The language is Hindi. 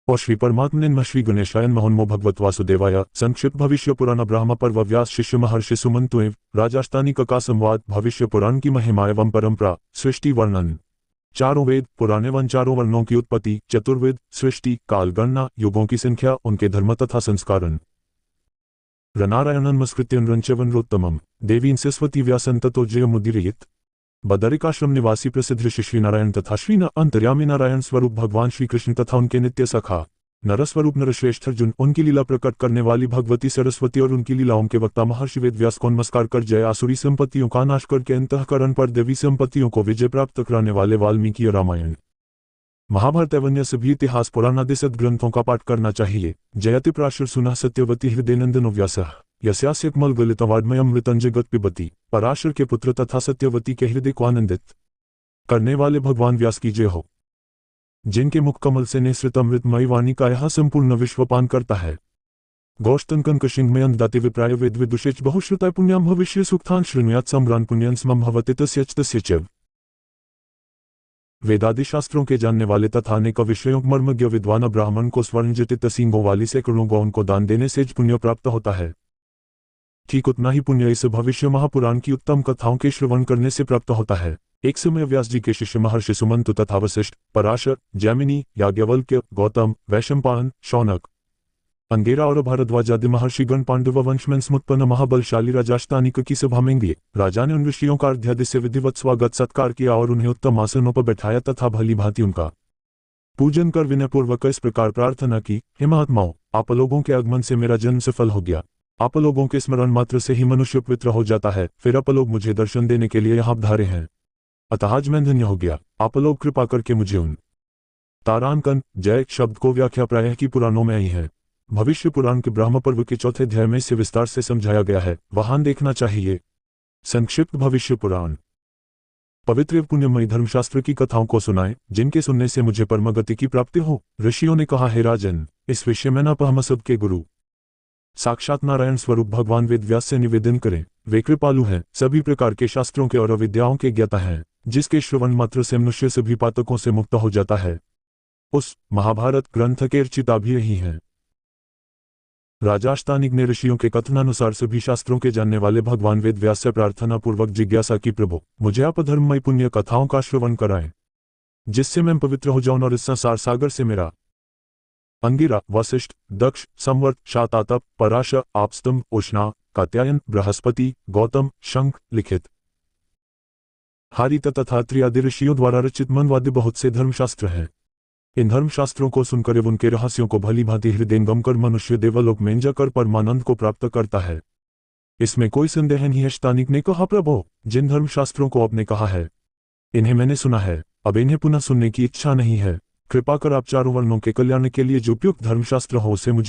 और श्री परमात्मने श्री गणेशायन महोन्मो भगवत वासुदेवाय। संक्षिप्त भविष्य पुराण ब्रह्म पर्व व्यास शिष्य महर्षि सुमंतु एवं राजास्तानिक का संवाद। भविष्य पुराण की महिमा एवं परंपरा। सृष्टि वर्णन। चारों वेद पुराण एवं चारों वर्णों की उत्पत्ति, चतुर्वेद, सृष्टि, काल गणना, युगों की संख्या, उनके धर्म तथा संस्कारन। नारायणं नमस्कृत्य नरं चैव नरोत्तमं देवीं सरस्वती व्यासं ततो जयमुदीरयेत्। बदरिकाश्रम निवासी प्रसिद्ध ऋषि श्री नारायण तथा श्री अंतर्यामी नारायण स्वरूप भगवान श्री कृष्ण तथा उनके नित्य सखा नरस्वरूप नरश्रेष्ठ अर्जुन, उनकी लीला प्रकट करने वाली भगवती सरस्वती और उनकी लीलाओं के वक्ता महर्षि वेद व्यास को नमस्कार कर जय। आसुरी संपत्तियों का नाश करके अंतःकरण पर देवी संपत्तियों को विजय प्राप्त कराने वाले वाल्मीकि रामायण, महाभारत एवं सभी इतिहास पुराणादि सद्ग्रंथों का पाठ करना चाहिए। जयति प्राशुर सुनः सत्यवती हृदयनंदनो व्यासः यस्यास्य कमलगलितवाड्मयमृतं जगत् पिबति। पराशर के पुत्र तथा सत्यवती के हृदय को आनंदित करने वाले भगवान व्यास की जय हो, जिनके मुख कमल से निःसृत अमृतमयी वाणी का यह संपूर्ण विश्व पान करता है। गौष्टंकंकशिंगमयं दाति विप्राय वेद विदुषेच बहुश्रुताय पुण्यां भविष्य सुक्तान् शृणुयात् सम्रान् पुण्यं स्मं भवति तस्य च। वेदादि शास्त्रों के जानने वाले तथा अनेक विषयों मर्मज्ञ विद्वान ब्राह्मण को स्वर्ण जटित सींगों वाली सैकड़ों गौओं को दान देने से पुण्य प्राप्त होता है। ठीक उतना ही पुण्य इस भविष्य महापुराण की उत्तम कथाओं के श्रवण करने से प्राप्त होता है। एक समय व्यास जी के शिष्य महर्षि सुमंतु तथा वशिष्ठ, पराशर, जैमिनी, याज्ञवल्क्य, गौतम, वैशंपायन, शौनक, अंगेरा और भारद्वाज आदि महर्षिगण पांडव वंश में उत्पन्न महाबलशाली राजास्तानिक की सभा में गए। राजा ने उन ऋषियों का अर्घ्यादि से विधिवत स्वागत सत्कार किया और उन्हें उत्तम आसनों पर बैठाया तथा भली भांति उनका पूजन कर विनयपूर्वक इस प्रकार प्रार्थना की, हे महात्माओं, आप लोगों के आगमन से मेरा जन्म सफल हो गया। आप लोगों के स्मरण मात्र से ही मनुष्य पवित्र हो जाता है। फिर आप लोग मुझे दर्शन देने के लिए यहाँ पधारे हैं, अतः आज मैं धन्य हो गया। आप लोग कृपा करके मुझे उन तारांकन जय शब्द को व्याख्या प्रायः की पुराणों में आई है। भविष्य पुराण के ब्रह्म पर्व के चौथे अध्याय में इसे विस्तार से समझाया गया है, वहां देखना चाहिए। संक्षिप्त भविष्य पुराण। पवित्र पुण्यमयी धर्मशास्त्र की कथाओं को सुनाएं, जिनके सुनने से मुझे परम गति की प्राप्ति हो। ऋषियों ने कहा, हे राजन, इस विषय में न हम सबके गुरु साक्षात नारायण स्वरूप भगवान वेद व्यास से निवेदन करें। वे कृपालु हैं, सभी प्रकार के शास्त्रों के और विद्याओं के ज्ञाता हैं, जिसके श्रवण मात्र से मनुष्य सभी पातकों से मुक्त हो जाता है। उस महाभारत ग्रंथ के रचिता भी यही हैं। राजास्तानिक ने ऋषियों के कथनानुसार सभी शास्त्रों के जानने वाले भगवान वेद व्यास से प्रार्थना पूर्वक जिज्ञासा की, प्रभु, मुझे आप धर्ममय पुण्य कथाओं का श्रवण कराएं, जिससे मैं पवित्र हो जाऊं और इस संसार सागर से मेरा अंगिरा, वशिष्ठ, दक्ष, संवर्त, शातातप, पराशर, आपस्तंभ, उष्णा, कात्यायन, बृहस्पति, गौतम, शंख, लिखित, हारित तथा त्रियादि ऋषियों द्वारा रचित मनवाद्य बहुत से धर्मशास्त्र हैं। इन धर्मशास्त्रों को सुनकर एवं उनके रहस्यों को भली भांति हृदयंगम कर मनुष्य देवलोक में जाकर परमानंद को प्राप्त करता है। इसमें कोई संदेह नहीं है। स्तानिक ने कहा, प्रभु, जिन धर्मशास्त्रों को आपने कहा है, इन्हें मैंने सुना है, अब इन्हें पुनः सुनने की इच्छा नहीं है। कृपा कर आप चारों वर्णों के कल्याण के लिए जो उपयुक्त धर्मशास्त्र हो उसे मुझे